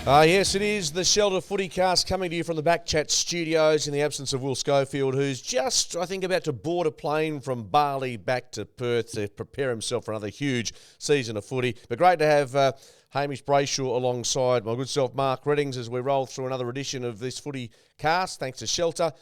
Yes, it is the Shelter FootyCast coming to you from the BackChat Studios in the absence of Will Schofield, who's just, I think, about to board a plane from Bali back to Perth to prepare himself for another huge season of footy. But great to have Hamish Brayshaw alongside my good self, Mark Reddings, as we roll through another edition of this FootyCast. Thanks to Shelter.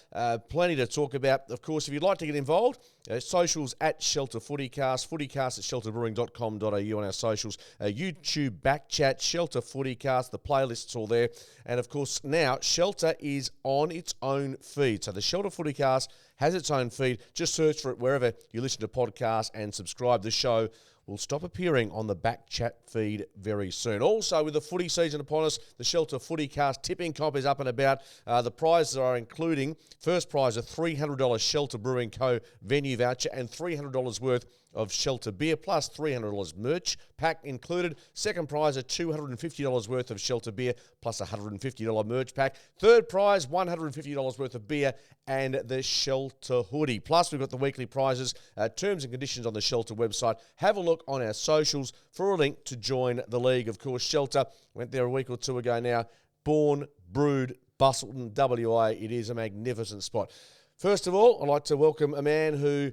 Plenty to talk about. Of course, if you'd like to get involved, socials at Shelter FootyCast, FootyCast at shelterbrewing.com.au on our socials, YouTube BackChat, Shelter FootyCast, the playlist's all there. And of course, now Shelter is on its own feed. So the Shelter FootyCast has its own feed. Just search for it wherever you listen to podcasts and subscribe. The show will stop appearing on the BackChat feed very soon. Also, with the footy season upon us, the Shelter FootyCast tipping comp is up and about. The prizes are including first prize a $300 Shelter Brewing Co. venue voucher and $300 worth of Shelter beer plus $300 merch pack included. Second prize a $250 worth of Shelter beer plus a $150 merch pack. Third prize $150 worth of beer and the Shelter hoodie. Plus we've got the weekly prizes, terms and conditions on the Shelter website. Have a look on our socials for a link to join the league. Of course, Shelter went there a week or two ago now. Born, brewed, Busselton, WA. It is a magnificent spot. First of all, I'd like to welcome a man who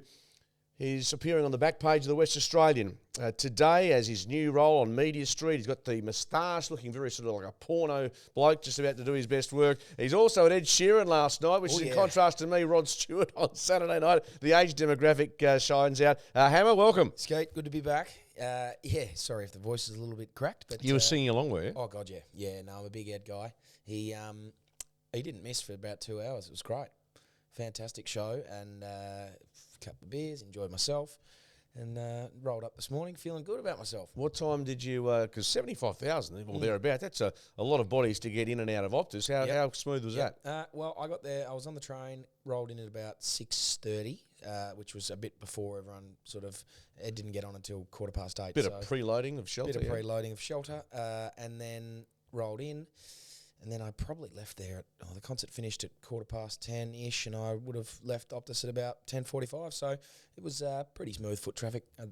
is appearing on the back page of the West Australian today as his new role on Media Street. He's got the moustache, looking very sort of like a porno bloke, just about to do his best work. He's also at Ed Sheeran last night, which is in contrast to me, Rod Stewart, on Saturday night. The age demographic shines out. Hammer, welcome. Skate, good to be back. Sorry if the voice is a little bit cracked. But you were singing along, were you? Oh, God, yeah. Yeah, no, I'm a big Ed guy. He didn't miss for about 2 hours. It was great. Fantastic show, and couple of beers, enjoyed myself, and rolled up this morning feeling good about myself. What time did you, because 75,000 or thereabout, that's a lot of bodies to get in and out of Optus. How smooth was that? Well, I got there, I was on the train, rolled in at about 6:30, which was a bit before everyone Ed didn't get on until 8:15. Bit of preloading of Shelter. Bit of preloading of Shelter, and then rolled in. And then I probably left there the concert finished at 10:15-ish, and I would have left Optus at about 10:45. So it was pretty smooth foot traffic at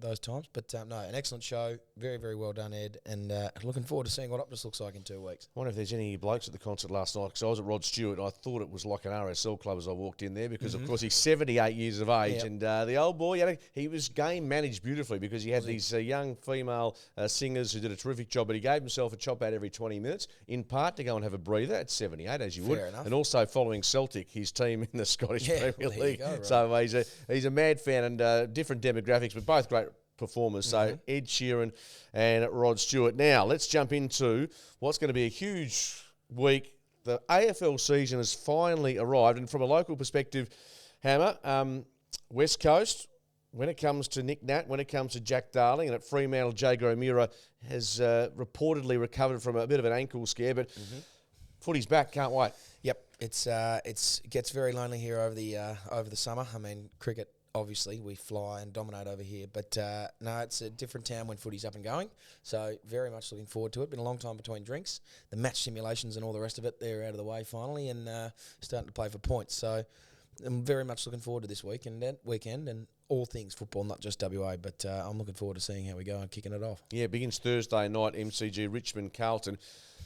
those times. But no, an excellent show. Very, very well done, Ed. And looking forward to seeing what Optus looks like in 2 weeks. I wonder if there's any blokes at the concert last night, because I was at Rod Stewart. I thought it was like an RSL club as I walked in there, because, of course, he's 78 years of age. Yep. And the old boy, he was game managed beautifully, because he had these young female singers who did a terrific job, but he gave himself a chop out every 20 minutes, in part to go and have a breather at 78, as you would. Fair enough. And also following Celtic, his team in the Scottish Premier League. Go, right. So he's a mad fan, and different demographics, but both great performers. So Ed Sheeran and Rod Stewart. Now, let's jump into what's going to be a huge week. The AFL season has finally arrived, and from a local perspective, Hammer, West Coast, when it comes to Nick Nat, when it comes to Jack Darling, and at Fremantle, Jago O'Meara has reportedly recovered from a bit of an ankle scare, but footy's back, can't wait. Yep, it gets very lonely here over the summer. I mean, cricket, obviously, we fly and dominate over here, but no, it's a different town when footy's up and going, so very much looking forward to it. Been a long time between drinks. The match simulations and all the rest of it, they're out of the way finally, and starting to play for points, so I'm very much looking forward to this weekend and all things football, not just WA, but I'm looking forward to seeing how we go and kicking it off. Yeah, begins Thursday night, MCG, Richmond, Carlton.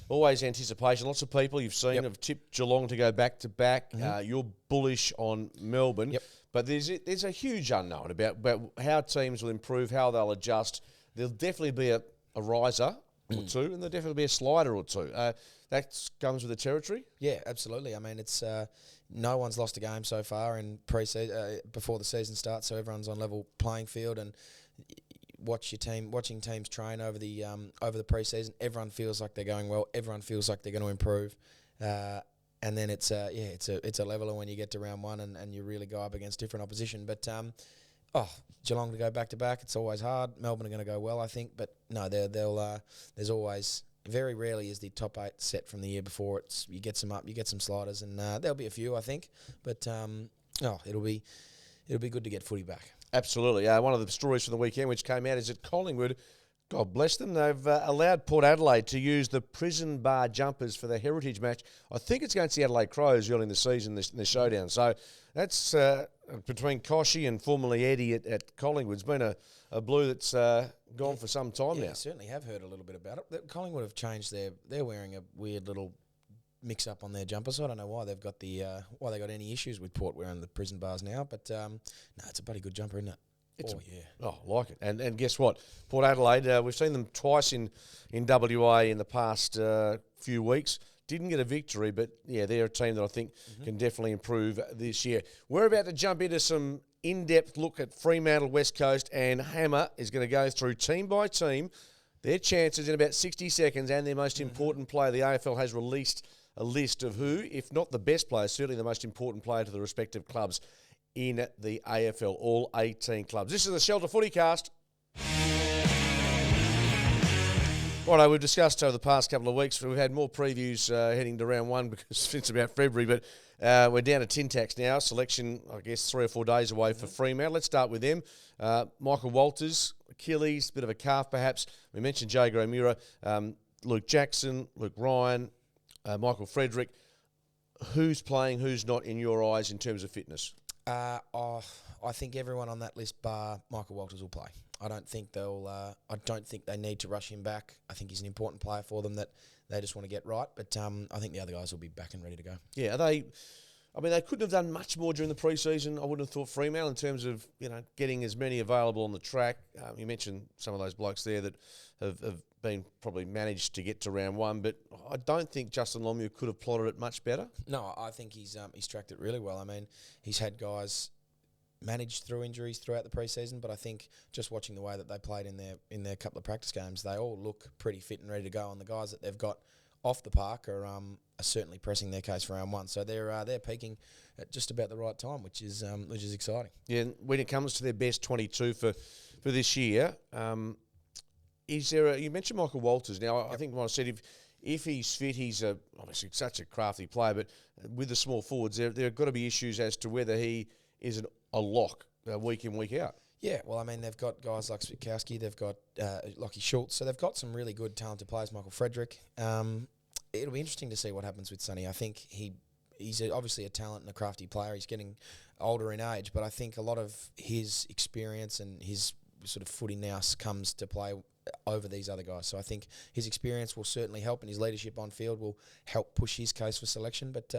Always anticipation. Lots of people you've seen have tipped Geelong to go back-to-back. You're bullish on Melbourne. Yep. But there's a huge unknown about how teams will improve, how they'll adjust. There'll definitely be a riser or two, and there'll definitely be a slider or two. That comes with the territory? Yeah, absolutely. I mean, it's no one's lost a game so far in before the season starts, so everyone's on level playing field, and watching teams train over the pre-season, everyone feels like they're going well. Everyone feels like they're going to improve, and then it's a leveler when you get to round one and you really go up against different opposition. But Geelong to go back to back, it's always hard. Melbourne are going to go well, I think, but no, there's always. Very rarely is the top 8 set from the year before. You get some up, you get some sliders, and there'll be a few, I think. But it'll be good to get footy back. Absolutely. One of the stories from the weekend which came out is that Collingwood God bless them. They've allowed Port Adelaide to use the prison bar jumpers for their heritage match. I think it's against the Adelaide Crows early in the season, in the showdown. So that's between Koshy and formerly Eddie at Collingwood. It's been a blue that's gone for some time now. I certainly have heard a little bit about it. Collingwood have changed they're wearing a weird little mix-up on their jumpers. So I don't know why they've got why they got any issues with Port wearing the prison bars now. But, no, it's a bloody good jumper, isn't it? Oh, I like it. And guess what? Port Adelaide, we've seen them twice in WA in the past few weeks. Didn't get a victory, but, yeah, they're a team that I think can definitely improve this year. We're about to jump into some in-depth look at Fremantle, West Coast, and Hammer is going to go through team by team their chances in about 60 seconds and their most important player. The AFL has released a list of who, if not the best player, certainly the most important player to the respective clubs in the AFL, all 18 clubs. This is the Shelter FootyCast. Righto, we've discussed over the past couple of weeks. We've had more previews heading to round one because it's about February, but we're down to Tintax now. Selection, I guess, 3 or 4 days away for Fremantle. Let's start with them. Michael Walters, Achilles, bit of a calf perhaps. We mentioned Jago O'Meara, Luke Jackson, Luke Ryan, Michael Frederick. Who's playing, who's not in your eyes in terms of fitness? I think everyone on that list bar Michael Walters will play. I don't think they need to rush him back. I think he's an important player for them that they just want to get right. But I think the other guys will be back and ready to go. Yeah, they couldn't have done much more during the pre-season. I wouldn't have thought Fremantle in terms of getting as many available on the track. You mentioned some of those blokes there that have been probably managed to get to round one, but I don't think Justin Longmuir could have plotted it much better. No, I think he's tracked it really well. I mean, he's had guys managed through injuries throughout the pre-season, but I think just watching the way that they played in their couple of practice games, they all look pretty fit and ready to go. And the guys that they've got off the park are certainly pressing their case for round one. So they're peaking at just about the right time, which is exciting. Yeah, and when it comes to their best 22 for this year, is there you mentioned Michael Walters. Now, I think what I said, if he's fit, he's obviously such a crafty player, but with the small forwards, there have got to be issues as to whether he is a lock week in, week out. Yeah, well, I mean, they've got guys like Switkowski, they've got Lockie Schultz, so they've got some really good, talented players, Michael Frederick. It'll be interesting to see what happens with Sonny. I think he's obviously a talent and a crafty player. He's getting older in age, but I think a lot of his experience and his sort of footy nous comes to play over these other guys. So I think his experience will certainly help, and his leadership on field will help push his case for selection. But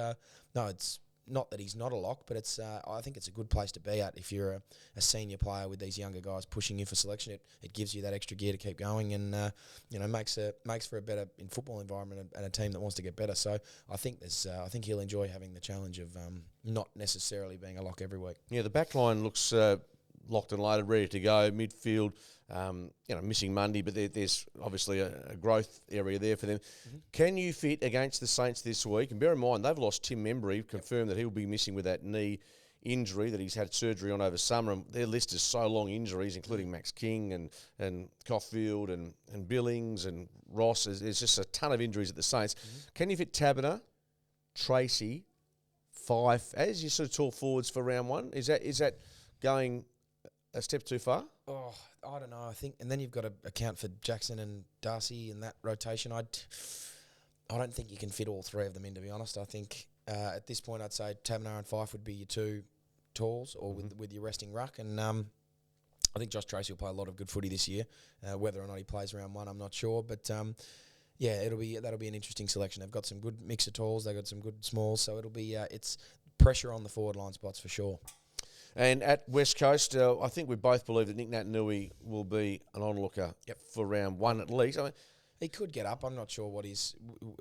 no, it's not that he's not a lock, but it's I think it's a good place to be at if you're a senior player with these younger guys pushing you for selection. It gives you that extra gear to keep going, and makes for a better in football environment and a team that wants to get better. So I think I think he'll enjoy having the challenge of not necessarily being a lock every week. Yeah, the back line looks locked and loaded, ready to go. Midfield, missing Mundy, but there's obviously a growth area there for them. Mm-hmm. Can you fit against the Saints this week? And bear in mind, they've lost Tim Membry, confirmed that he'll be missing with that knee injury that he's had surgery on over summer. And their list is so long, injuries, including Max King and Schofield and Billings and Ross. There's just a ton of injuries at the Saints. Mm-hmm. Can you fit Taberner, Tracy, Fife as your sort of tall forwards for round one? Is that going a step too far? Oh, I don't know. I think, and then you've got to account for Jackson and Darcy in that rotation. I don't think you can fit all three of them in, to be honest. I think at this point, I'd say Taberner and Fife would be your two talls, or with your resting ruck. And I think Josh Tracy will play a lot of good footy this year. Whether or not he plays round one, I'm not sure. But that'll be an interesting selection. They've got some good mix of talls. They've got some good smalls. So it'll be it's pressure on the forward line spots for sure. And at West Coast, I think we both believe that Nick Natanui will be an onlooker for round one at least. I mean, he could get up. I'm not sure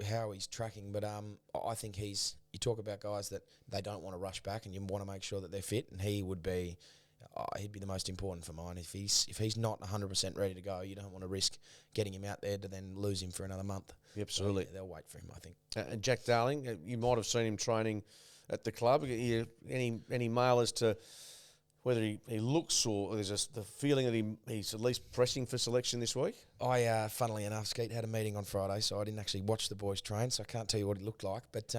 how he's tracking, but I think you talk about guys that they don't want to rush back, and you want to make sure that they're fit, and he'd be the most important for mine. If he's not 100% ready to go, you don't want to risk getting him out there to then lose him for another month. Absolutely, they'll wait for him, I think. And Jack Darling, you might have seen him training at the club. Any mail as to whether he looks, or there's the feeling that he's at least pressing for selection this week? Funnily enough, Skeet had a meeting on Friday, so I didn't actually watch the boys train, so I can't tell you what he looked like. But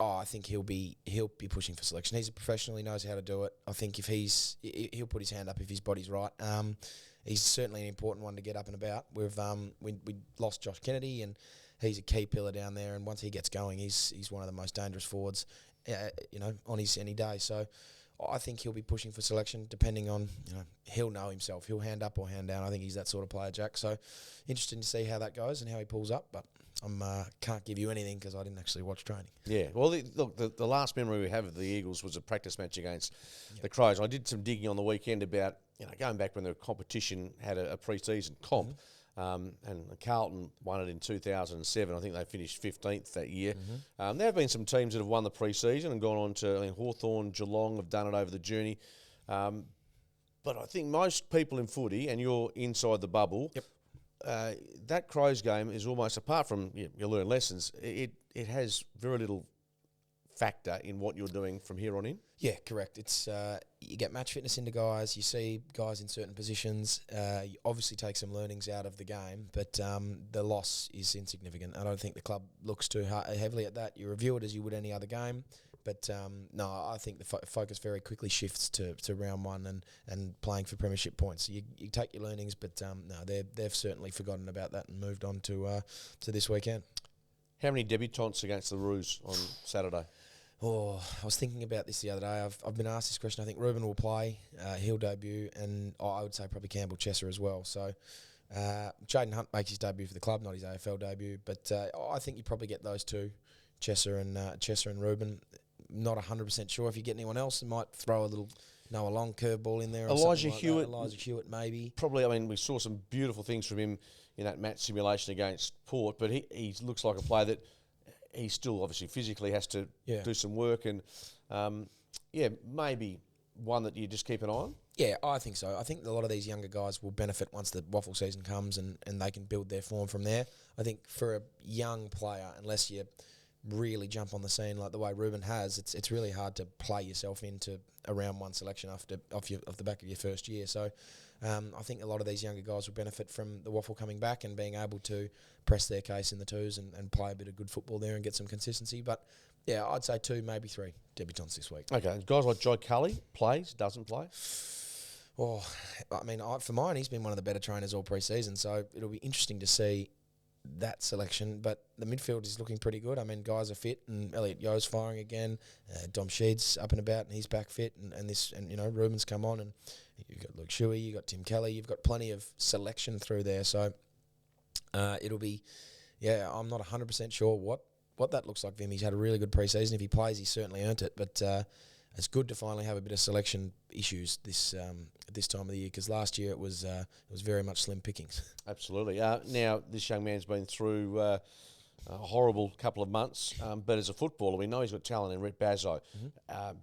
I think he'll be pushing for selection. He's a professional; he knows how to do it. I think if he'll put his hand up if his body's right. he's certainly an important one to get up and about. We've we lost Josh Kennedy, and he's a key pillar down there. And once he gets going, he's one of the most dangerous forwards, on his any day. So I think he'll be pushing for selection, depending on, he'll know himself. He'll hand up or hand down. I think he's that sort of player, Jack. So interesting to see how that goes and how he pulls up. But I can't give you anything because I didn't actually watch training. Yeah, well, the last memory we have of the Eagles was a practice match against the Crows. I did some digging on the weekend about, going back when the competition had a pre-season comp. And Carlton won it in 2007. I think they finished 15th that year. There have been some teams that have won the pre-season and gone on to, Hawthorn, Geelong have done it over the journey. But I think most people in footy, and you're inside the bubble, that Crows game is almost, apart from you learn lessons, it has very little factor in what you're doing from here on in. Yeah, correct. It's you get match fitness into guys. You see guys in certain positions. You obviously take some learnings out of the game, but the loss is insignificant. I don't think the club looks too heavily at that. You review it as you would any other game, but no, I think the focus very quickly shifts to round one and playing for premiership points. So you take your learnings, but no, they've certainly forgotten about that and moved on to this weekend. How many debutants against the Roos on Saturday? Oh, I was thinking about this the other day. I've been asked this question. I think Ruben will play. He'll debut, and I would say probably Campbell Chesser as well. So Jaden Hunt makes his debut for the club, not his AFL debut. But I think you probably get those two, Chesser and Ruben. Not 100% sure if you get anyone else. You might throw a little Noah Long curveball in there. Elijah Hewitt, maybe. Probably. I mean, we saw some beautiful things from him in that match simulation against Port, but he looks like a player that he still obviously physically has to do some work, and maybe one that you just keep an eye on. Yeah, I think so. I think a lot of these younger guys will benefit once the waffle season comes and they can build their form from there. I think for a young player, unless you really jump on the scene like the way Ruben has, it's really hard to play yourself into a round one selection off the back of your first year. So I think a lot of these younger guys will benefit from the waffle coming back and being able to press their case in the twos and play a bit of good football there and get some consistency. But yeah, I'd say 2, maybe 3 debutants this week. Okay, guys like Joe Cully plays, doesn't play? Oh, I mean, for mine, he's been one of the better trainers all pre-season, so it'll be interesting to see that selection. But the midfield is looking pretty good. I mean, guys are fit, and Elliot Yo's firing again. Dom Sheed's up and about, and he's back fit, and Ruben's come on, and you've got Luke Shuey, you've got Tim Kelly, you've got plenty of selection through there. So it'll be, I'm not 100% sure what that looks like for him. He's had a really good pre-season. If he plays, he's certainly earned it. But it's good to finally have a bit of selection issues this time of the year, because last year it was very much slim pickings. Absolutely. Now, this young man's been through a horrible couple of months, but as a footballer, we know he's got talent in Rhett Bazzo.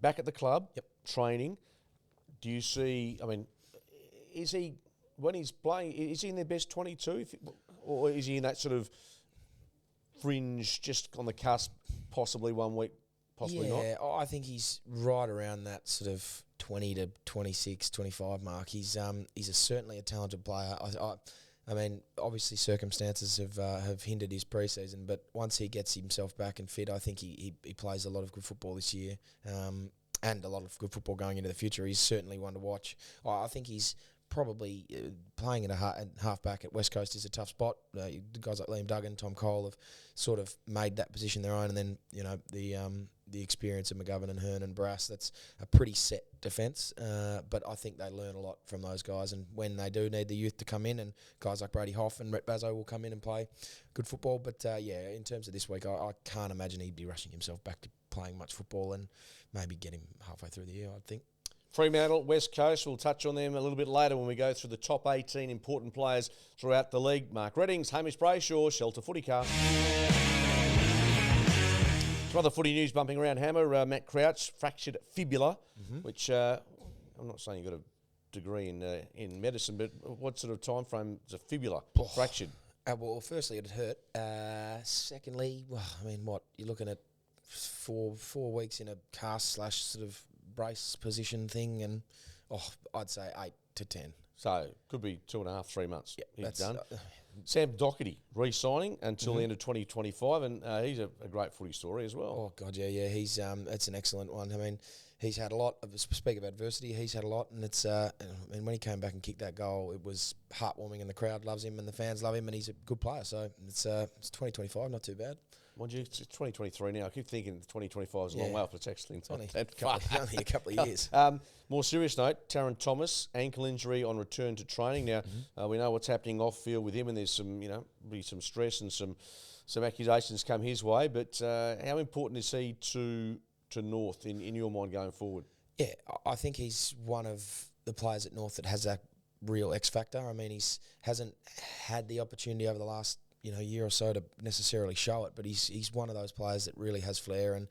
Back at the club, training, do you see, I mean, is he, when he's playing, is he in their best 22? Or is he in that sort of fringe, just on the cusp, possibly one week, possibly not? Yeah, I think he's right around that sort of 20 to 26, 25 mark. He's certainly a talented player. I mean, obviously circumstances have hindered his pre-season, but once he gets himself back and fit, I think he plays a lot of good football this year, and a lot of good football going into the future. He's certainly one to watch. I think he's probably playing at a half-back at West Coast is a tough spot. Guys like Liam Duggan, Tom Cole have sort of made that position their own, and then the experience of McGovern and Hearn and Brass, that's a pretty set defence. But I think they learn a lot from those guys, and when they do need the youth to come in, and guys like Brady Hoff and Rhett Bazzo will come in and play good football. But in terms of this week, I can't imagine he'd be rushing himself back to playing much football, and maybe get him halfway through the year, I think. Fremantle, West Coast, we'll touch on them a little bit later when we go through the top 18 important players throughout the league. Mark Reddings, Hamish Brayshaw, Shelter FootyCast. Some other footy news bumping around Hammer. Matt Crouch, fractured fibula, which I'm not saying you got a degree in medicine, but what sort of time frame is a fibula fractured? Well, firstly, it hurt. Secondly, you're looking at 4 weeks in a cast / sort of brace position thing, and I'd say 8 to 10. So could be 2.5, 3 months. Yeah, he's done. Sam Doherty re-signing until the end of 2025, and he's a great footy story as well. Oh God, yeah, he's it's an excellent one. I mean, he's had a lot of, speak of adversity, he's had a lot, and it's and when he came back and kicked that goal, it was heartwarming, and the crowd loves him and the fans love him, and he's a good player. So it's 2025, not too bad. Mind you, it's 2023 now. I keep thinking 2025 is a long way off, but it's actually only that far. only a couple of years. More serious note, Taron Thomas, ankle injury on return to training. Now, we know what's happening off field with him, and there's some, be some stress and some accusations come his way. But how important is he to North in your mind going forward? Yeah, I think he's one of the players at North that has that real X factor. I mean, hasn't had the opportunity over the last year or so to necessarily show it, but he's one of those players that really has flair, and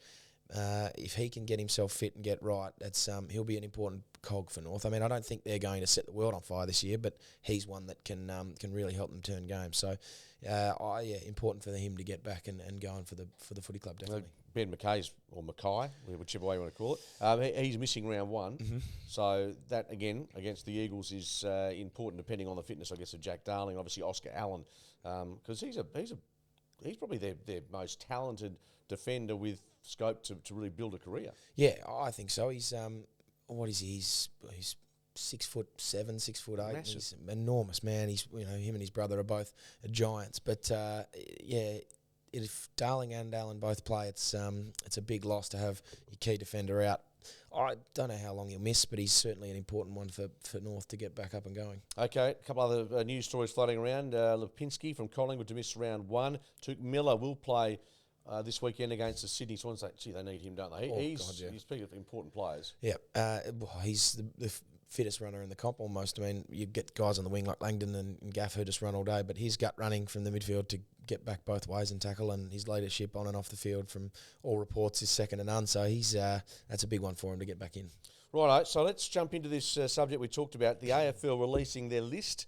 if he can get himself fit and get right, that's he'll be an important cog for North. I mean, I don't think they're going to set the world on fire this year, but he's one that can really help them turn games. So, important for him to get back and going for the footy club, definitely. Ben Mackay's, or Mackay, whichever way you want to call it, he's missing round one. So that, again, against the Eagles is important, depending on the fitness, I guess, of Jack Darling, obviously Oscar Allen, because he's probably their most talented defender with scope to really build a career. Yeah, I think so. He's what is he? He's 6'7", 6'8". Massive. He's an enormous man. He's him and his brother are both giants. But if Darling and Allen both play, it's a big loss to have your key defender out. I don't know how long he'll miss, but he's certainly an important one for North to get back up and going. Okay, a couple other news stories floating around. Lipinski from Collingwood to miss round one. Tuke Miller will play this weekend against the Sydney Swans. Gee, they need him, don't they? He's speaking of important players. Yeah, he's the fittest runner in the comp almost. I mean, you get guys on the wing like Langdon and Gaff who just run all day, but his gut running from the midfield to get back both ways and tackle, and his leadership on and off the field from all reports is second to none. So he's that's a big one for him to get back in. Righto, so let's jump into this subject we talked about, the AFL releasing their list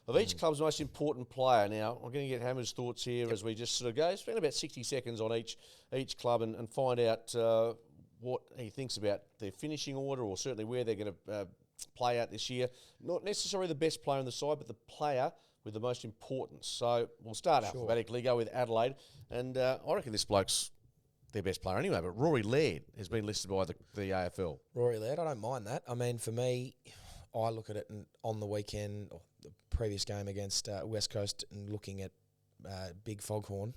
of each club's most important player. Now, I'm going to get Hammer's thoughts here as we just sort of go. Spend about 60 seconds on each club and find out what he thinks about their finishing order, or certainly where they're going to play out this year. Not necessarily the best player on the side, but the player with the most importance. So we'll start alphabetically, go with Adelaide. And I reckon this bloke's their best player anyway, but Rory Laird has been listed by the AFL. Rory Laird, I don't mind that. I mean, for me, I look at it on the weekend, or the previous game against West Coast, and looking at Big Foghorn,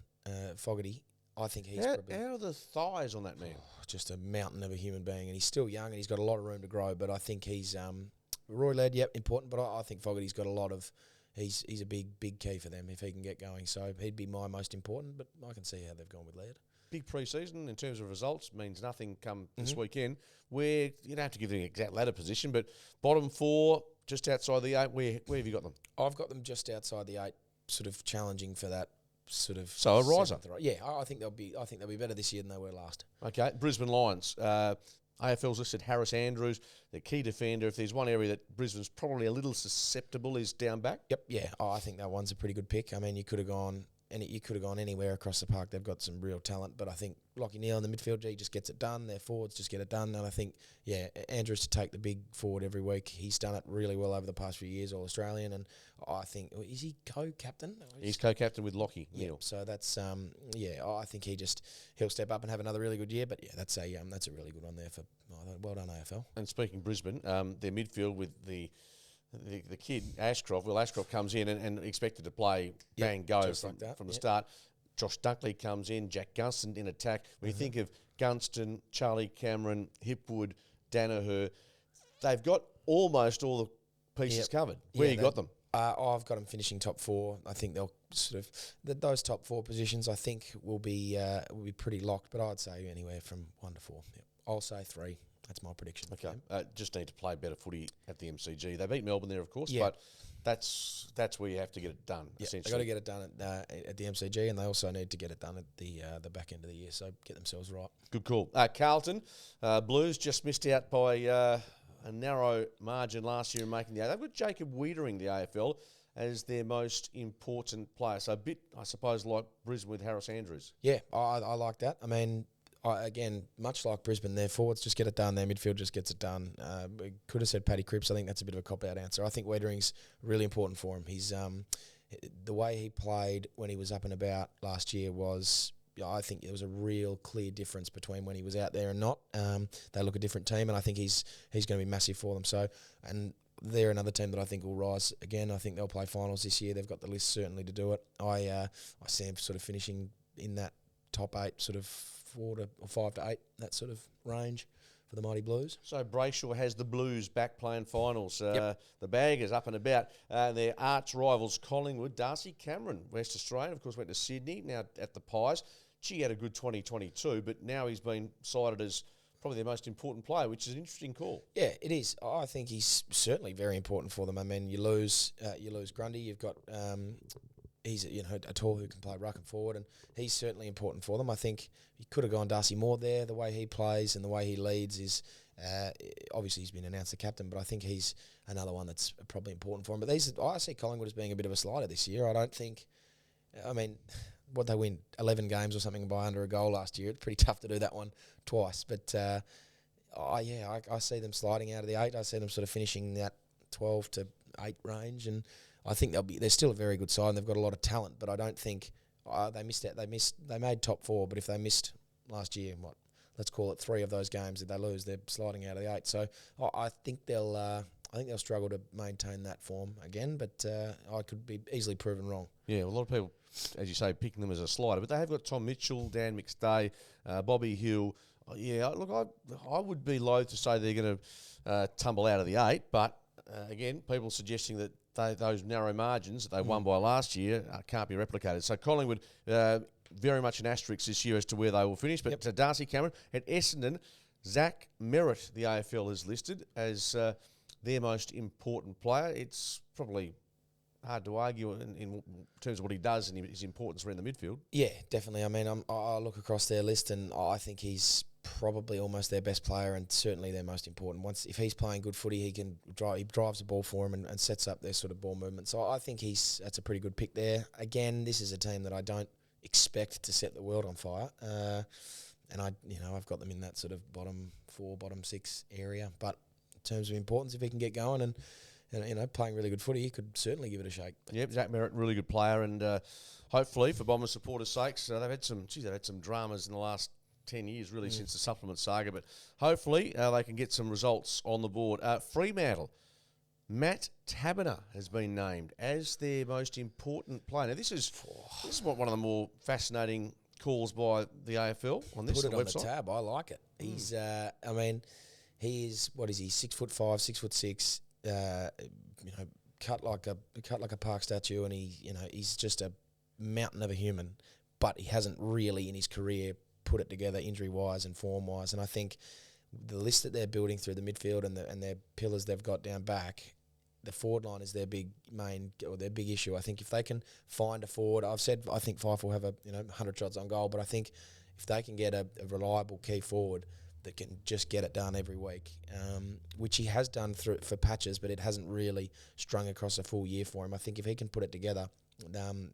Fogarty, I think he's probably... How are the thighs on that man? Just a mountain of a human being, and he's still young, and he's got a lot of room to grow, but I think he's... Rory Laird, important, but I think Fogarty's got a lot of... He's a big key for them if he can get going, so he'd be my most important, but I can see how they've gone with Laird. Big pre-season in terms of results means nothing come this weekend. Where you don't have to give them an exact ladder position, but bottom four, just outside the 8. Where have you got them? I've got them just outside the 8, sort of challenging for that sort of. So a riser. Yeah, I think they'll be better this year than they were last. Okay, Brisbane Lions. AFL's listed Harris Andrews, the key defender. If there's one area that Brisbane's probably a little susceptible, is down back. Yep. Yeah. I think that one's a pretty good pick. I mean, you could have gone anywhere across the park. They've got some real talent, but I think Lachie Neale in the midfield, he just gets it done. Their forwards just get it done, and I think Andrews to take the big forward every week. He's done it really well over the past few years, All Australian, and I think is he co-captain? He's co-captain with Lachie Neale. So that's I think he'll step up and have another really good year. But that's a really good one there for well done AFL. And speaking Brisbane, their midfield with the kid, Ashcroft. Well, Ashcroft comes in and expected to play bang go from the start. Josh Dunkley comes in, Jack Gunston in attack. When you think of Gunston, Charlie Cameron, Hipwood, Danaher, they've got almost all the pieces covered. Where you got them? I've got them finishing top 4. I think they'll sort of those top 4 positions. I think will be pretty locked. But I'd say anywhere from 1 to 4. Yep. I'll say 3. That's my prediction. Okay, just need to play better footy at the MCG. They beat Melbourne there, of course, but that's where you have to get it done. Essentially, they've got to get it done at the MCG, and they also need to get it done at the back end of the year. So get themselves right. Good call. Carlton Blues just missed out by a narrow margin last year in making the 8. They've got Jacob Wiedering, the AFL, as their most important player. So a bit, I suppose, like Brisbane with Harris Andrews. Yeah, I like that. I mean. Again, much like Brisbane, their forwards just get it done, their midfield just gets it done. We could have said Paddy Cripps. I think that's a bit of a cop-out answer. I think Wiedering's really important for him. He's the way he played when he was up and about last year was I think there was a real clear difference between when he was out there and not. They look a different team, and I think he's going to be massive for them. So, and they're another team that I think will rise again. I think they'll play finals this year. They've got the list certainly to do it. I see them sort of finishing in that top 8, sort of 5 to 8, that sort of range for the Mighty Blues. So Brayshaw has the Blues back playing finals. Yep. The Baggers up and about. Their arch rivals Collingwood. Darcy Cameron, West Australian, of course, went to Sydney, now at the Pies. Gee, had a good 2022, but now he's been cited as probably their most important player, which is an interesting call. Yeah, it is. I think he's certainly very important for them. I mean, you lose Grundy. You've got he's a tall who can play ruck and forward, and he's certainly important for them. I think he could have gone Darcy Moore there. The way he plays and the way he leads is obviously he's been announced the captain, but I think he's another one that's probably important for him. But I see Collingwood as being a bit of a slider this year. I don't think. I mean, what they win 11 games or something by under a goal last year. It's pretty tough to do that one twice, but I see them sliding out of the 8. I see them sort of finishing that 12 to 8 range, and I think they're still a very good side, and they've got a lot of talent, but I don't think they missed out. They made top 4, but if they missed last year, let's call it 3 of those games that they lose, they're sliding out of the 8. So I think they'll struggle to maintain that form again, but I could be easily proven wrong. Yeah, a lot of people, as you say, picking them as a slider, but they have got Tom Mitchell, Dan McStay, Bobby Hill. Yeah, look, I would be loath to say they're going to tumble out of the 8, but again, people suggesting that those narrow margins that they won by last year can't be replicated. So Collingwood, very much an asterisk this year as to where they will finish. But Darcy Cameron at Essendon, Zach Merritt, the AFL has listed as their most important player. It's probably hard to argue in terms of what he does and his importance around the midfield. Yeah, definitely. I mean, I look across their list and I think he's probably almost their best player and certainly their most important. If he's playing good footy, he drives the ball for him and sets up their sort of ball movement. So I think that's a pretty good pick there. Again, this is a team that I don't expect to set the world on fire. And I've got them in that sort of bottom 4, bottom 6 area. But in terms of importance, if he can get going and playing really good footy, he could certainly give it a shake. Yep, Zach Merritt, really good player, and hopefully for Bombers supporters' sakes, they've had some dramas in the last 10 years, really, since the supplement saga, but hopefully they can get some results on the board. Fremantle, Matt Taberner has been named as their most important player. Now, this is one of the more fascinating calls by the AFL on this website. Put it on the tab. I like it. He's, he is, what is he? 6'5", 6'6". Cut like a park statue, and he's just a mountain of a human. But he hasn't really in his career put it together injury wise and form wise. And I think the list that they're building through the midfield and their pillars they've got down back, the forward line is their big issue. I think if they can find a forward, I've said I think Fife will have 100 shots on goal, but I think if they can get a reliable key forward that can just get it done every week, which he has done for patches, but it hasn't really strung across a full year for him. I think if he can put it together,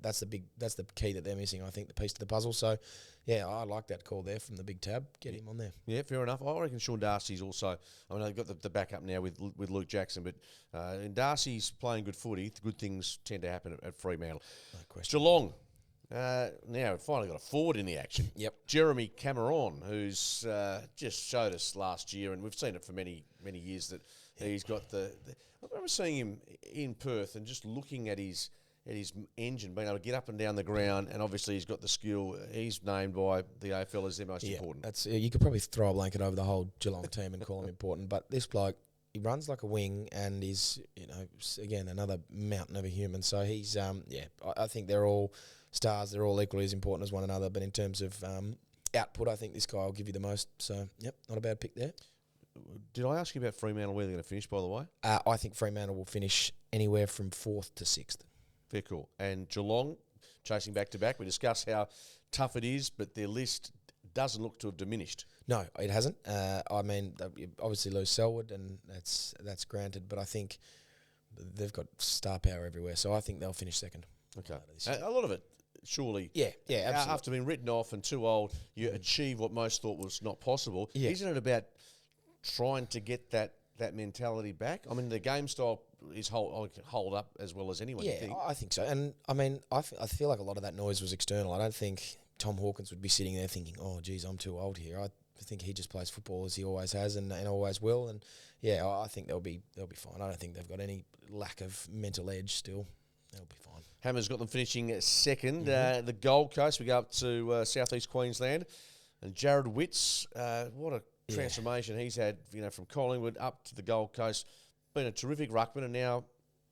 that's the key that they're missing. I think the piece to the puzzle. So, yeah, I like that call there from the big tab. Get him on there. Yeah, fair enough. I reckon Sean Darcy's also. I mean, they've got the backup now with Luke Jackson, but and Darcy's playing good footy. Good things tend to happen at Fremantle. No question. Geelong. Now we've finally got a forward in the action. Yep. Jeremy Cameron, who's just showed us last year, and we've seen it for many years that he's got I remember seeing him in Perth and just looking at his engine, being able to get up and down the ground, and obviously he's got the skill. He's named by the AFL as their most important. That's you could probably throw a blanket over the whole Geelong team and call him important, but this bloke, he runs like a wing and is, again, another mountain of a human. So he's, I think they're all stars. They're all equally as important as one another, but in terms of output, I think this guy will give you the most. So, yep, not a bad pick there. Did I ask you about Fremantle, where they're going to finish, by the way? I think Fremantle will finish anywhere from 4th to 6th. Very cool. And Geelong, chasing back-to-back. We discussed how tough it is, but their list doesn't look to have diminished. No, it hasn't. I mean, they obviously lose Selwood, and that's granted, but I think they've got star power everywhere, so I think they'll finish second. Okay. A lot of it, surely. Yeah, absolutely. After being written off and too old, you achieve what most thought was not possible. Yeah. Isn't it about trying to get that mentality back? I mean, the game style is hold up as well as anyone. Yeah, I think so. And I mean, I feel like a lot of that noise was external. I don't think Tom Hawkins would be sitting there thinking, oh, geez, I'm too old here. I think he just plays football as he always has and always will. And, yeah, I think they'll be fine. I don't think they've got any lack of mental edge still. They'll be fine. Hammer's got them finishing second. The Gold Coast, we go up to southeast Queensland. And Jared Witts, what a transformation he's had, from Collingwood up to the Gold Coast. Been a terrific ruckman and now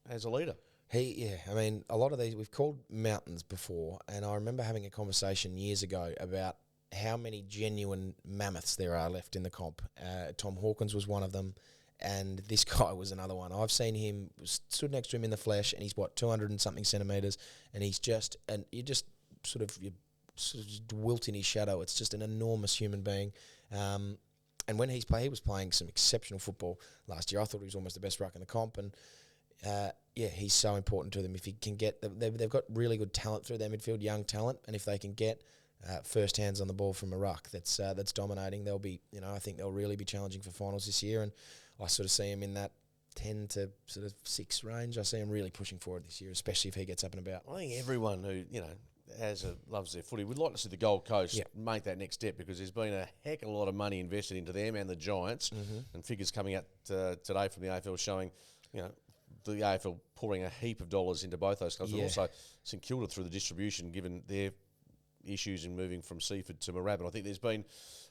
as a leader. I mean, a lot of these we've called mountains before, and I remember having a conversation years ago about how many genuine mammoths there are left in the comp. Tom Hawkins was one of them, and this guy was another one. I've seen him, stood next to him in the flesh, and he's 200 and something centimetres, and he's just, and you sort of wilt in his shadow. It's just an enormous human being. And when he was playing some exceptional football last year. I thought he was almost the best ruck in the comp, and he's so important to them. If he can get, they've got really good talent through their midfield, young talent, and if they can get first hands on the ball from a ruck that's dominating, they'll be, I think they'll really be challenging for finals this year. And I sort of see him in that 10 to sort of 6 range. I see him really pushing forward this year, especially if he gets up and about. I think everyone who loves their footy would like to see the Gold Coast make that next step, because there's been a heck of a lot of money invested into them and the Giants, and figures coming out today from the AFL showing, the AFL pouring a heap of dollars into both those clubs, and also St Kilda through the distribution, given their issues in moving from Seaford to Moorabbin. I think there's been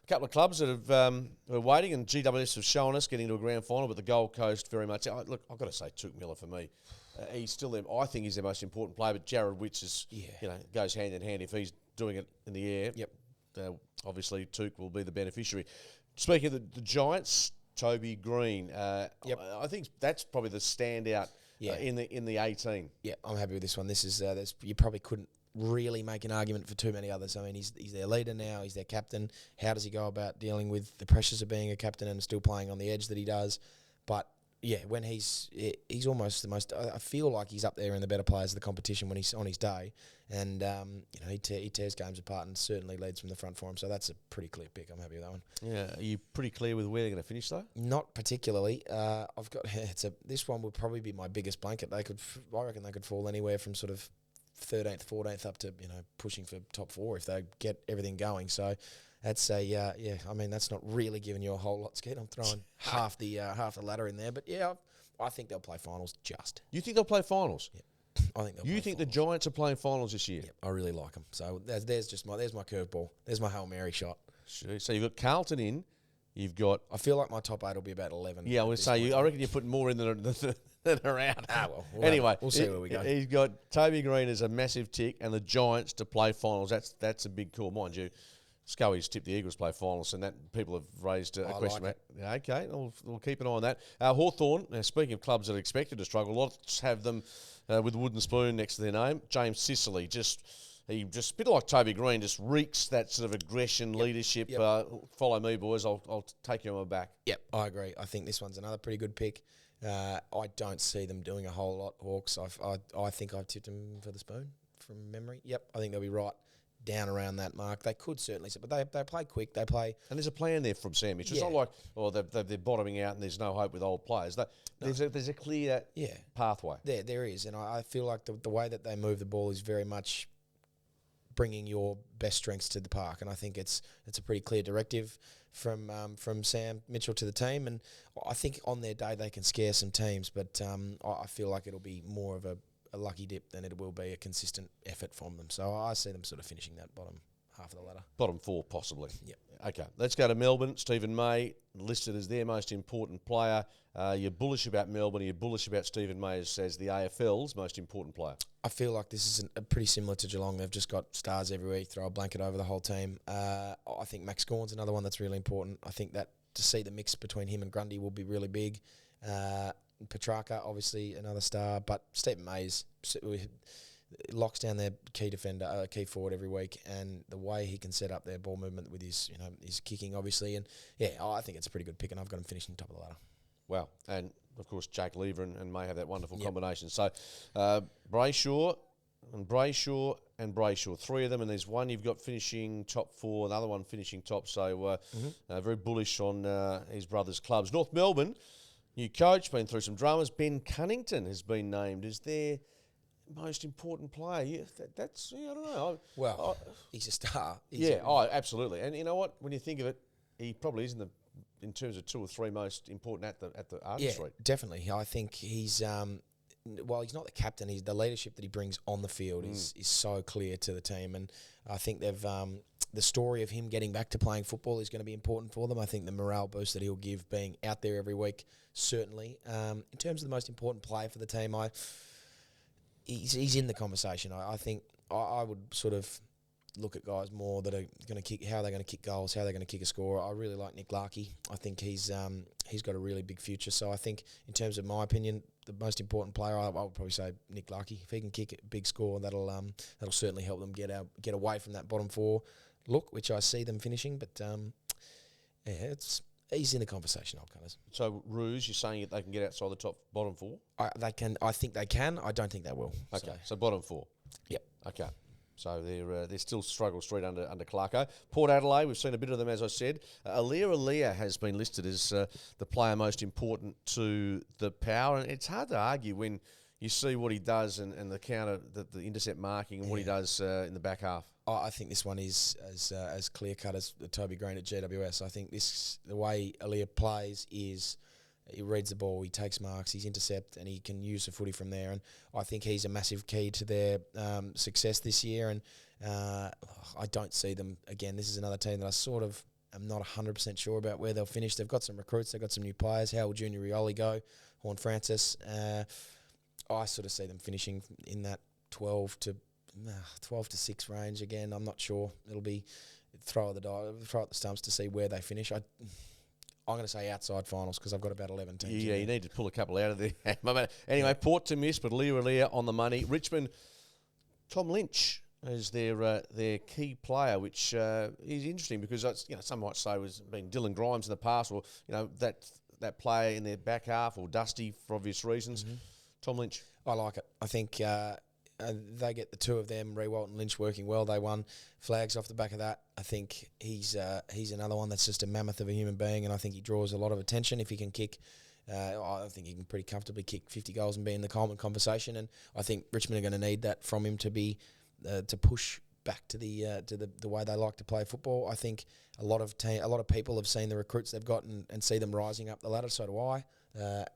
a couple of clubs that have are waiting, and GWS have shown us getting to a grand final, but the Gold Coast very much. Look, I've got to say, Touk Miller for me, he's still there. I think he's their most important player, but Jared Witts is, goes hand in hand. If he's doing it in the air, obviously Touk will be the beneficiary. Speaking of the Giants, Toby Green, I think that's probably the standout in the 18. Yeah, I'm happy with this one. This is you probably couldn't really make an argument for too many others. I mean, he's their leader now. He's their captain. How does he go about dealing with the pressures of being a captain and still playing on the edge that he does? But when he's almost the most. I feel like he's up there in the better players of the competition when he's on his day, and he tears games apart and certainly leads from the front for him. So that's a pretty clear pick. I'm happy with that one. Yeah, are you pretty clear with where they're going to finish though? Not particularly. I've got this one would probably be my biggest blanket. I reckon they could fall anywhere from sort of 13th, 14th up to pushing for top 4 if they get everything going. So that's I mean, that's not really giving you a whole lot, Skid. I'm throwing half the ladder in there, but I think they'll play finals. You think they'll play finals? Yeah, I think they'll. You think the Giants are playing finals this year? Yeah, I really like them. So there's my curveball. There's my Hail Mary shot. So you've got Carlton in. You've got. I feel like my top 8 will be about 11. Yeah, I would say. I reckon you're putting more in than are out. Anyway, we'll see where we go. He's got Toby Green as a massive tick, and the Giants to play finals. That's a big call, mind you. Scully's tipped the Eagles to play finals, and that people have raised a question about. Yeah, okay, we'll keep an eye on that. Hawthorn. Now, speaking of clubs that are expected to struggle, lots have them with a wooden spoon next to their name. James Sicily, he a bit like Toby Green, just reeks that sort of aggression, leadership. Follow me, boys. I'll take you on my back. Yep, I agree. I think this one's another pretty good pick. I don't see them doing a whole lot, Hawks. I think I've tipped them for the spoon from memory. Yep, I think they'll be right down around that mark. They could certainly, but they play quick. They play, and there's a plan there from Sam. It's not like they're bottoming out and there's no hope with old players. There's a clear pathway. There is, and I feel like the way that they move the ball is very much bringing your best strengths to the park, and I think it's a pretty clear directive from Sam Mitchell to the team, and I think on their day they can scare some teams, but I feel like it'll be more of a lucky dip than it will be a consistent effort from them. So I see them sort of finishing that bottom half of the ladder. Bottom 4, possibly. Yep. Okay, let's go to Melbourne. Stephen May, listed as their most important player. You're bullish about Melbourne. You're bullish about Stephen May as the AFL's most important player. I feel like this is pretty similar to Geelong. They've just got stars everywhere. You throw a blanket over the whole team. I think Max Gawn's another one that's really important. I think that to see the mix between him and Grundy will be really big. Petrarca, obviously, another star. But Stephen May's locks down their key defender, key forward every week, and the way he can set up their ball movement with his kicking, obviously. And, I think it's a pretty good pick, and I've got him finishing top of the ladder. Wow. And, of course, Jake Lever and May have that wonderful combination. So, Brayshaw and Brayshaw and Brayshaw, 3 of them, and there's one you've got finishing top 4, another one finishing top. So, very bullish on his brothers' clubs. North Melbourne, new coach, been through some dramas. Ben Cunnington has been named as their most important player. Yeah, that's I don't know. Well, he's a star. Absolutely. And you know what? When you think of it, he probably is in terms of 2 or 3 most important at the Arden Street. Definitely. I think he's while he's not the captain, the leadership that he brings on the field is so clear to the team, and I think they've the story of him getting back to playing football is going to be important for them. I think the morale boost that he'll give being out there every week, certainly. In terms of the most important player for the team, he's in the conversation. I think I would sort of look at guys more that are going to kick, how they're going to kick goals, how they're going to kick a score. I really like Nick Larkey. I think he's got a really big future. So I think in terms of my opinion, the most important player, I would probably say Nick Larkey. If he can kick a big score, that'll certainly help them get away from that bottom 4 look, which I see them finishing. But he's in the conversation, old cutters. So Rouge, you're saying that they can get outside the bottom 4? They can. I think they can. I don't think they will. Okay, so bottom 4. Yep. Okay. So they're still struggle street under Clarko. Port Adelaide, we've seen a bit of them, as I said. Alia has been listed as the player most important to the Power, and it's hard to argue when you see what he does and the counter, the intercept marking, and what he does in the back half. I think this one is as clear cut as Toby Green at GWS. I think the way Alia plays is, he reads the ball, he takes marks, he's intercept, and he can use the footy from there. And I think he's a massive key to their success this year. And I don't see them, again, this is another team that I sort of am not 100% sure about where they'll finish. They've got some recruits, they've got some new players. How will Junior Rioli go? Horn Francis. I sort of see them finishing in that 12 to 6 range. Again, I'm not sure. It'll be throw at the stumps to see where they finish. I'm going to say outside finals because I've got about 11 teams. Yeah, you need to pull a couple out of there. Anyway, Port to miss, but Alia on the money. Richmond, Tom Lynch is their key player, which is interesting because some might say has been Dylan Grimes in the past, or that player in their back half, or Dusty for obvious reasons. Mm-hmm. Tom Lynch. I like it. I think they get the 2 of them, Rewalt and Lynch, working well. They won flags off the back of that. I think he's another one that's just a mammoth of a human being, and I think he draws a lot of attention if he can kick. I think he can pretty comfortably kick 50 goals and be in the Coleman conversation, and I think Richmond are going to need that from him to be to push back to the way they like to play football. I think a lot of people have seen the recruits they've got and see them rising up the ladder. So do I.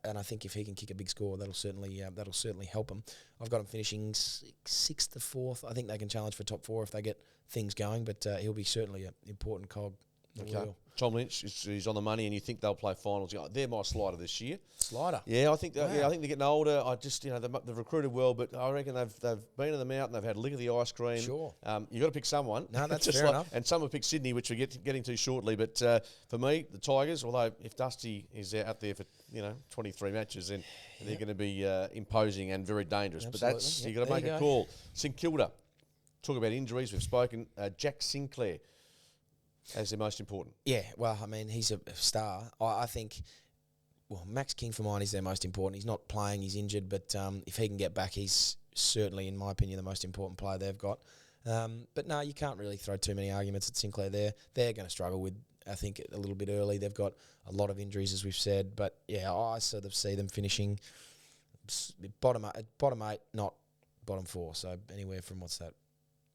And I think if he can kick a big score, that'll certainly help him. I've got him finishing 6th to 4th. I think they can challenge for top 4 if they get things going, but he'll be certainly an important cog. Okay. Tom Lynch is on the money, and you think they'll play finals? They're my slider this year. Slider. Yeah, I think. Wow. I think they're getting older. I just they've recruited well, but I reckon they've been in the mountain. They've had a lick of the ice cream. Sure. You got to pick someone. No, that's fair enough. And some have picked Sydney, which we're getting to shortly. But for me, the Tigers. Although if Dusty is out there for 23 matches, then they're going to be imposing and very dangerous. Absolutely. But that's you got to make a call. St Kilda. Talk about injuries. We've spoken. Jack Sinclair as the most important. Yeah, well, I mean, he's a star. I think, Max King for mine is their most important. He's not playing, he's injured, but if he can get back, he's certainly, in my opinion, the most important player they've got. But no, you can't really throw too many arguments at Sinclair there. They're going to struggle with, I think, a little bit early. They've got a lot of injuries, as we've said. But, yeah, I sort of see them finishing bottom 8, not bottom 4. So anywhere from, what's that?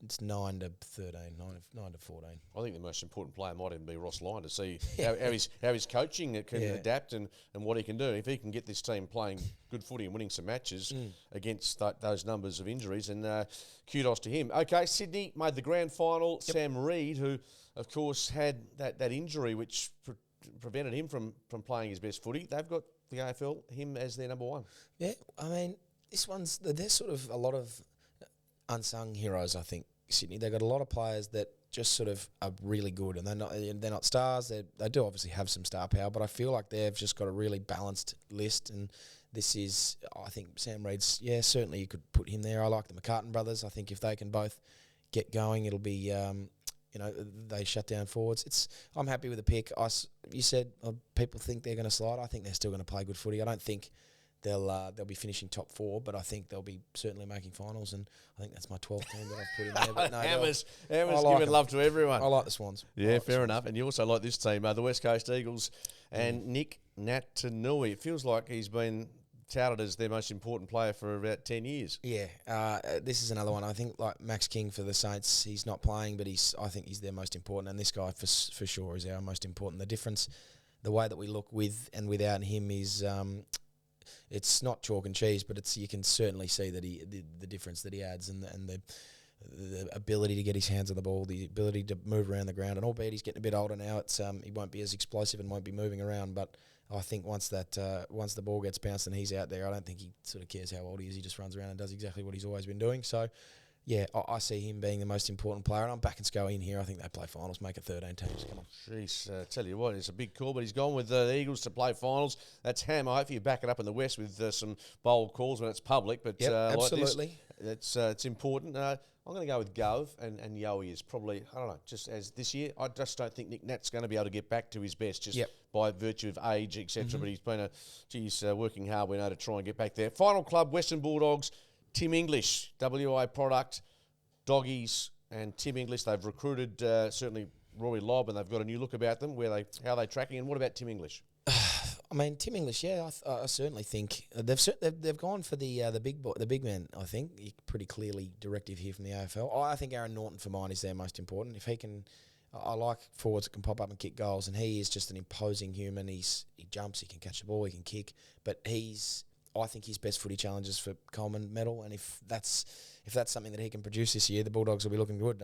It's 9 to 13, 9 to 14. I think the most important player might even be Ross Lyon to see how his coaching can adapt and what he can do. If he can get this team playing good footy and winning some matches against those numbers of injuries, and kudos to him. Okay, Sydney made the grand final. Yep. Sam Reid, who, of course, had that injury which prevented him from playing his best footy. They've got the AFL, him as their number 1. Yeah, I mean, there's sort of a lot of unsung heroes, I think. Sydney, they've got a lot of players that just sort of are really good, and they're not stars. They do obviously have some star power, but I feel like they've just got a really balanced list. And this is, I think, Sam Reid's. Yeah, certainly you could put him there. I like the McCartan brothers. I think if they can both get going, it'll be, they shut down forwards. I'm happy with the pick. You said people think they're going to slide. I think they're still going to play good footy. I don't think they'll be finishing top 4, but I think they'll be certainly making finals, and I think that's my 12th team that I've put in there. But no, Hammers giving love to everyone. I like the Swans. Yeah, fair enough. And you also like this team, the West Coast Eagles, and Nick Natanui. It feels like he's been touted as their most important player for about 10 years. Yeah, this is another one. I think like Max King for the Saints, he's not playing, but I think he's their most important, and this guy for sure is our most important. The difference, the way that we look with and without him is it's not chalk and cheese, but you can certainly see that the difference that he adds and the ability to get his hands on the ball, the ability to move around the ground, and albeit he's getting a bit older now, he won't be as explosive and won't be moving around, but I think once the ball gets bounced and he's out there, I don't think he sort of cares how old he is. He just runs around and does exactly what he's always been doing. So, yeah, I see him being the most important player. And I'm backing Sco in here. I think they play finals, make it 13 teams. Come on. Jeez, tell you what, it's a big call, but he's gone with the Eagles to play finals. That's Ham. I hope you back it up in the West with some bold calls when it's public. But absolutely. Like this, it's important. I'm going to go with Gove, and Yowie is probably, I don't know, just as this year, I just don't think Nick Nat's going to be able to get back to his best just by virtue of age, etc. But he's been working hard, we know, to try and get back there. Final club, Western Bulldogs, Tim English, WA product, Doggies, and Tim English. They've recruited certainly Rory Lobb, and they've got a new look about them. How are they tracking? And what about Tim English? I mean, Tim English, I certainly think they've gone for the big man. I think pretty clearly directive here from the AFL. I think Aaron Norton for mine is their most important. If he can, I like forwards that can pop up and kick goals, and he is just an imposing human. He jumps, he can catch the ball, he can kick, but I think his best footy challenges for Coleman medal, and if that's something that he can produce this year, the Bulldogs will be looking good.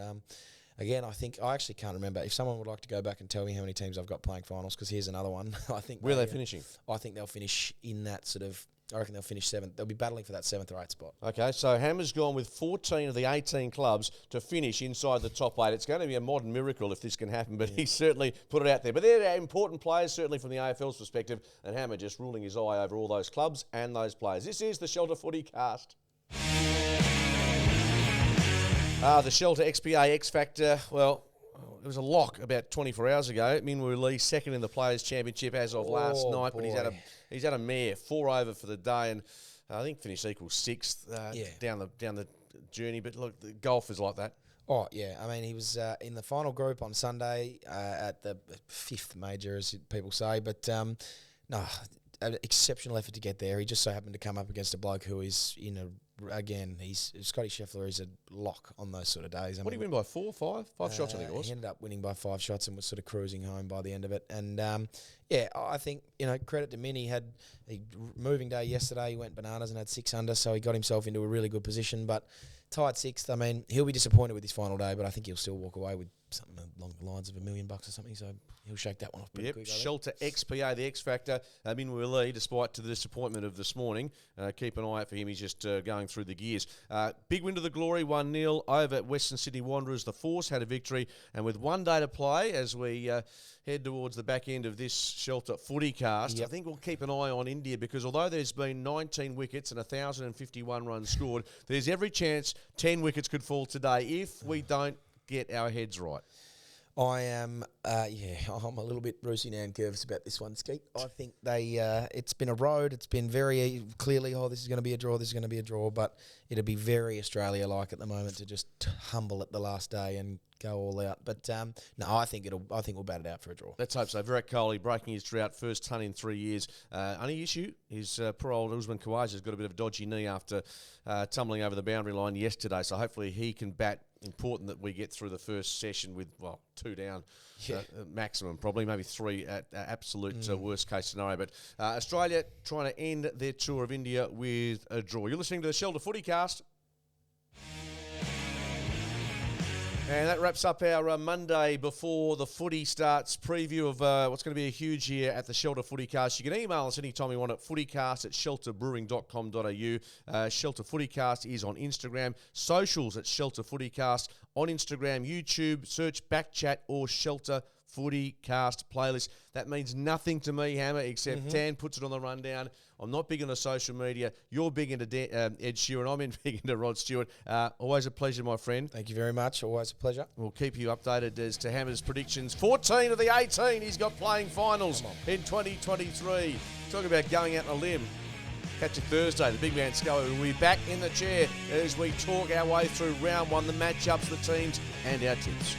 Again, I actually can't remember. If someone would like to go back and tell me how many teams I've got playing finals, because here's another one. I think where are they finishing? I think they'll finish in that sort of. I reckon they'll finish 7th. They'll be battling for that 7th or 8th spot. Okay, so Hammer's gone with 14 of the 18 clubs to finish inside the top 8. It's going to be a modern miracle if this can happen, but he certainly put it out there. But they're important players, certainly from the AFL's perspective, and Hammer just ruling his eye over all those clubs and those players. This is the Shelter FootyCast. The Shelter XPA X Factor, well, it was a lock about 24 hours ago. Minwoo Lee second in the Players' Championship as of last night, but he's had a mare 4 over for the day, and I think finished equal 6th down the journey. But look, the golf is like that. Oh yeah, I mean he was in the final group on Sunday at the 5th major, as people say. But an exceptional effort to get there. He just so happened to come up against a bloke who is Scotty Scheffler is a lock on those sort of days. What do you win by 4, 5? 5 shots, I think it was. He ended up winning by 5 shots and was sort of cruising home by the end of it. And I think credit to Min. He had a moving day yesterday. He went bananas and had 6 under, so he got himself into a really good position. But tied 6th. I mean, he'll be disappointed with his final day, but I think he'll still walk away with something along the lines of $1 million or something. So he'll shake that one off pretty quick. Shelter XPA, the X Factor. Minwoo Lee, despite to the disappointment of this morning, keep an eye out for him. He's just going through the gears. Big win to the Glory, 1-0 over at Western Sydney Wanderers. The Force had a victory, and with 1 day to play as we head towards the back end of this Shelter FootyCast, I think we'll keep an eye on India, because although there's been 19 wickets and 1,051 runs scored, there's every chance 10 wickets could fall today if we don't get our heads right. I am, I'm a little bit Brucey Nan curves about this one, Skeet. I think it's been a road. It's been very clearly, this is going to be a draw, this is going to be a draw, but it'll be very Australia-like at the moment to just humble at the last day and go all out. But I think we'll bat it out for a draw. Let's hope so. Virat Kohli breaking his drought, first ton in 3 years. Only issue is poor old Usman Khawaja's got a bit of a dodgy knee after tumbling over the boundary line yesterday. So hopefully he can bat. Important that we get through the first session with 2 down, maximum probably, maybe 3 at absolute worst case scenario. But Australia trying to end their tour of India with a draw. You're listening to the Shelter FootyCast. And that wraps up our Monday before the footy starts preview of what's going to be a huge year at the Shelter FootyCast. You can email us anytime you want at footycast@shelterbrewing.com.au. Shelter FootyCast is on Instagram. Socials at Shelter FootyCast on Instagram, YouTube. Search BackChat or Shelter FootyCast playlist. That means nothing to me, Hammer, except Dan puts it on the rundown. I'm not big into social media. You're big into Ed Sheeran. I'm big into Rod Stewart. Always a pleasure, my friend. Thank you very much. Always a pleasure. We'll keep you updated as to Hammer's predictions. 14 of the 18 he's got playing finals in 2023. Talk about going out on a limb. Catch you Thursday. The big man Sco will be back in the chair as we talk our way through round 1, the matchups, the teams, and our tips.